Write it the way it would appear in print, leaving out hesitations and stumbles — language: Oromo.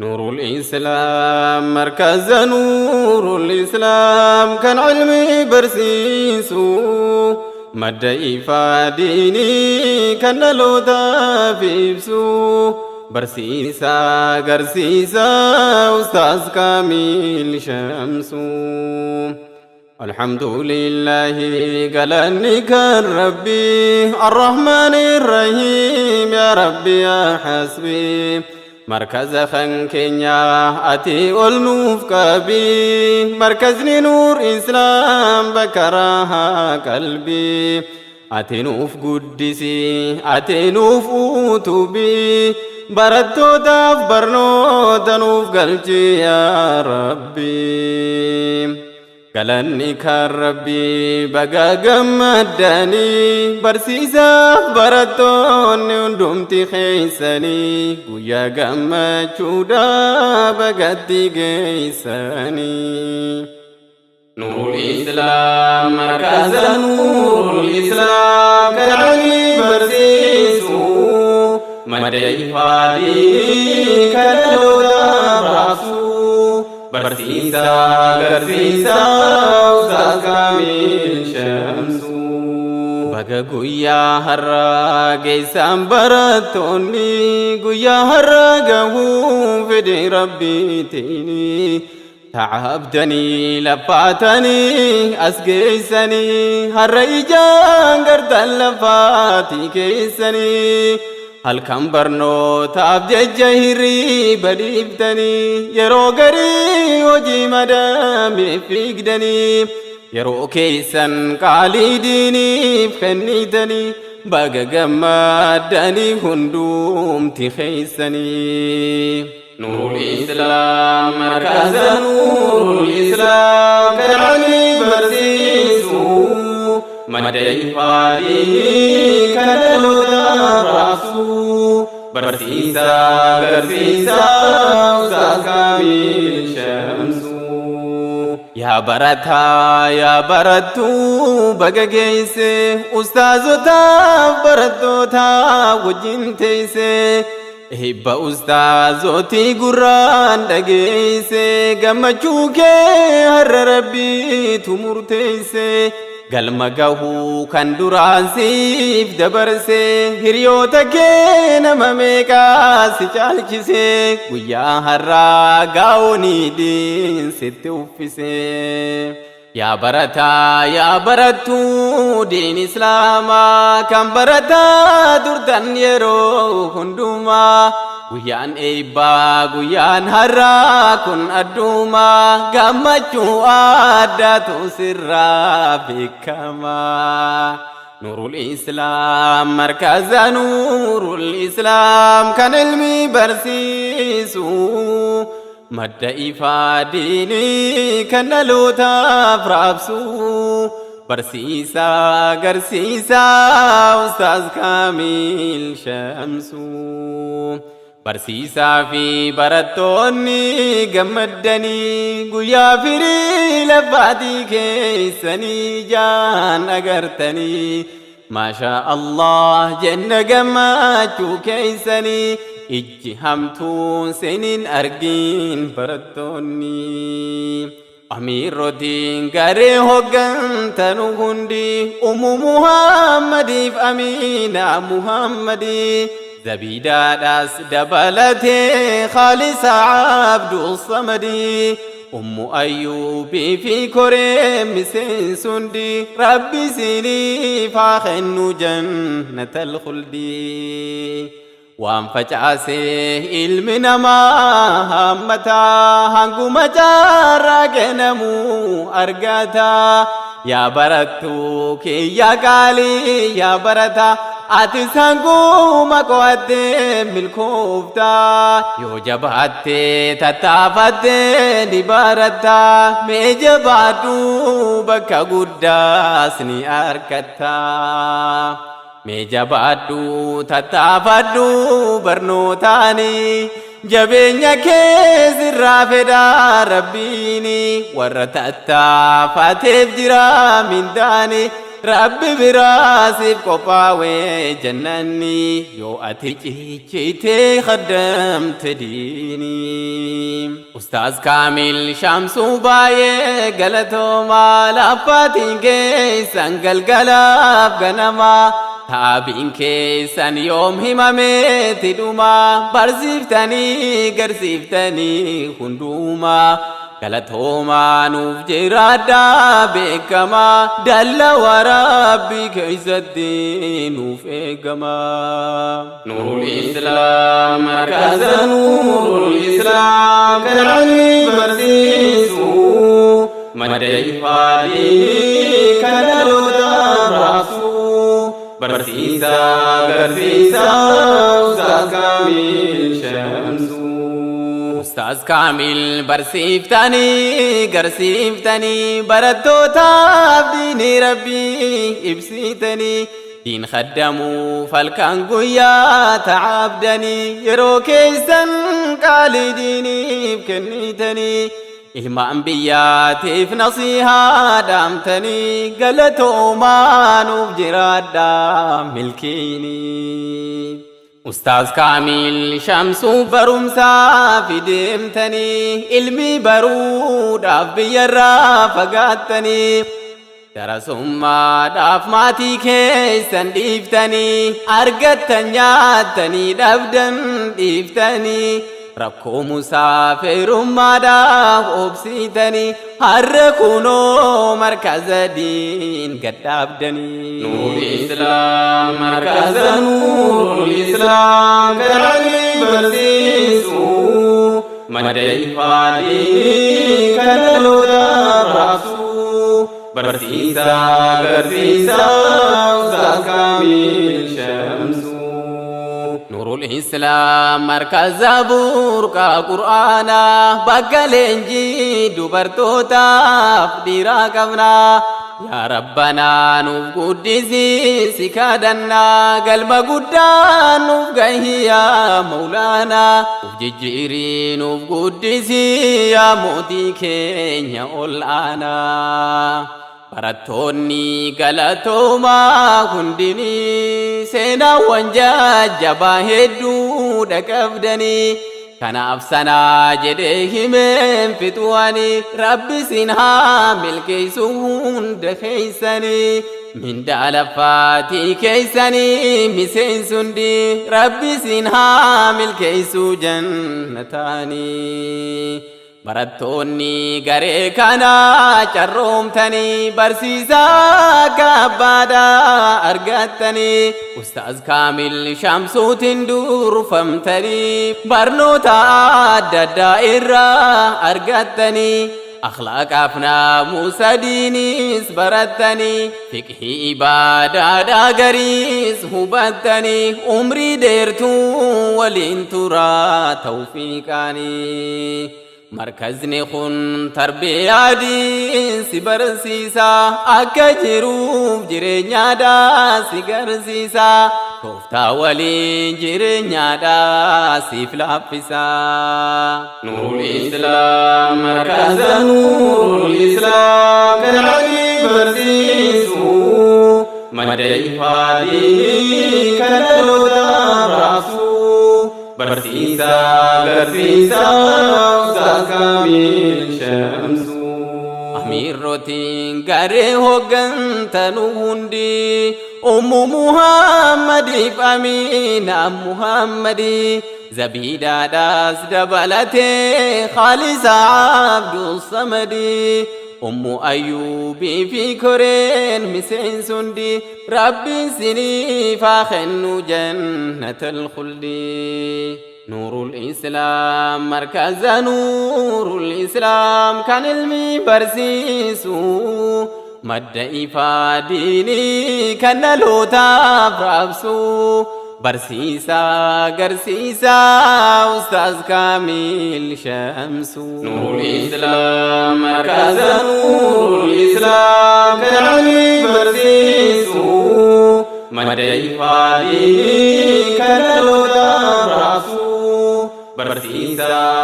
نور الإسلام مركز نور الإسلام كان علمي برسيسو مدى إفاديني كان لو تفيبسو برسيسا قرسيسا أستاذ كامل شمسو الحمد لله قالني كان ربي الرحمن الرحيم يا ربي يا حسبي مركز خنكينيا أتي والنوف كبي مركزني نور إسلام بكرها قلبي أتي نوف قدسي أتي نوف أوتوبي بردو داف برنو تنوف قلبي يا ربي قالني كان ربي بقى قمداني برسيسا بردوني وندمتي خيساني ويا قمد شودا بقتي قيساني نور الإسلام مركز نور الإسلام كالعني برسيسو مدى فادي كاللو براسو برسيسا قرسيسا أستاذ كامل شمسو بقى قويا هرا قيسان براتوني قويا هرا قهو فدي ربي تيني تعبتني لفاتني أسقيسني هرا إيجان قردان لفاتي كيسني halkan barnootaaf jecha hirriba dhiiftanii yeroo garii hojii madaamiif fiigdanii yeroo keessan qaalii diiniif kennitanii baga gammaddanii hundumti keessanii نور الإسلام مركز نور الإسلام كالعني برسيسو مدى فادي كاللو راسو برسيسا قرسيسا أستاذ كامل شمسو يا برتو بقى قيسي أستاذو تاف برتو تاف وجين تيسي هبا أستاذو تي قران لقيسي قمجو كي هر ربي تمر تيسي قلما قهو كان دراسيف دبرسي هريوتا كينا مميكا سيچالكسي ويا هرا قاوني دين ستوفسي يا برتو دين إسلاما كان برتا دردن يرو هندوما guyaan eebbaa guyaan har'aa kun adduma gammachuu addaatu sirraa beekama nurul islaam markaza nurul islaam kan ilmi barsiisu madda ifaa diinii kan dhalootaaf raabsu برسيسا قرسيسا أستاذ كامل شمسو برسيسا في برتوني قمدني قويا فري لفاتي كيسني جان أقرتني ما شاء الله جنة قماتو كيسني اجهمتو سنين أرقين برتوني أمير الدين قري هوغن تنو هندي محمد أمينة محمدي زبيدة داس دبلتي خالص عبد الصمدي أيوب في كريم سندي ربي سيني فاخن جنة الخلدي وان فجاسي علمنا ما همتا هنگو مجارا جنمو أرغاتا يا برتو كي يا قالي يا برتا آتس هنگو مقوات ملكوفتا يو جبهت تتافت نبارتا مي جبادو بكا قداسني أركتا ميجابادو تتافادو برنوتاني جبينيا كيس الرافدا ربيني ورتتافاتيف جرا من داني ربي براسف قفاوي جناني يو أتي جيتي خدمت ديني Ustaaz Kaamil Shamsuu baay'ee galatoomaa laaffaatiin keessan galgalaaf ganamaa taabiin keessan yoom himameeti dhumaa barsiiftanii garsiiftanii hundumaa galatoomaa nuuf jiraadhaa beekamaa dallaa rabbii keessatti nuuf eegamaa. Nuurul Islaam markaza Nuurul Islaam kan ilmi barsiisu madda ifaadii kan dhaloota raabsu barsiisaa garsiisaa Ustaaz Kaamil Shamsuu. Ustaaz Kaamil barsiiftanii garsiiftanii barattootaaf diinii rabbii ibsitanii diin khaddamuuf halkan guyyaa ta'abdanii yeroo keessan qaalii diiniif kennitanii ilmaan biyyaatiif nasihaa dhaamtanii galatoomaa nuuf jiraadhaa milkiinii. Ustaaz Kaamil Shamsuu barumsaa fideemtanii ilmi baruudhaaf biyyarraa fagaattanii darasummaadhaaf maatii keessan dhiiftanii argattan nyaattanii dhabdan dhiiftanii rakkoo musaafirummaadhaaf obsitanii har'a kunoo markaza diin gadhaabdanii. Nuurul Islaam markaza Nuurul Islaam kan ilmi barsiisu madda ifaadii kan dhaloota raabsu barsiisaa garsiisaa Ustaaz Kaamil Shamsuu. Nuurul Islaam markaza burqaa qur'aanaa bakka leenjii dubartootaaf dhiiraa qabnaa yaa rabbanaa nuuf guddisii si kadhannaa galma guddaa nuuf gahii yaa mawlaanaa uf jijjiirii nuuf guddisii yaa mootii keenya ol aanaa. Barattoonni galatoomaa hundinii seenaawwan jajjabaa hedduu dhaqabdanii kanaaf sanaa jedhee himeen fixuwanii rabbi sin haa milkeessu hunda keessanii mindaa laffaatii keessanii miseensundi rabbi sin haa milkeessu jannataanii. Barattoonni garee kanaa carroomtanii barsiisaa gaabbaadhaa argattanii Ustaaz Kaamil Shamsuutiin durfamtanii barnoota adda addaa irraa argattanii akhlaaqaaf naamusa diiniis barattanii fiqhii ibaadaadhaa gariis hubattanii umrii dheertuu waliin turaa tawfiiqaanii. Markazni kun tarbiyaa diin si barsiisaa akka jiruuf jireenyaadhaa si garsiisaa tooftaa waliin jireenyaadhaa siif laaffisaa. Nuurul Islaam markaza Nuurul Islaam kan ilmi barsiisu madda ifaadii kan dhaloota raabsu barsiisaa garsiisaa Ustaaz Kaamil Shamsuu. Amiirrotiin garee hooggantanuu hundi Ummu Muhammadiif Amiina Muhammadii zabiidhaadhaas dabalatee Khaalisaa Abdul Samadii Ummu Ayyuubii fi koreen miseensundi rabbiin siniif haa kennu jannatal khuldi. Nuurul Islaam markaza Nuurul Islaam kan ilmi barsiisu madda ifaadii kan dhalootaaf raabsu barsiisaa garsiisaa Ustaaz Kaamil Shamsuu. Nuurul Islaam markaza Nuurul Islaam kan ilmi barsiisu madda ifaadii kan dhaloota raabsu barsiisaa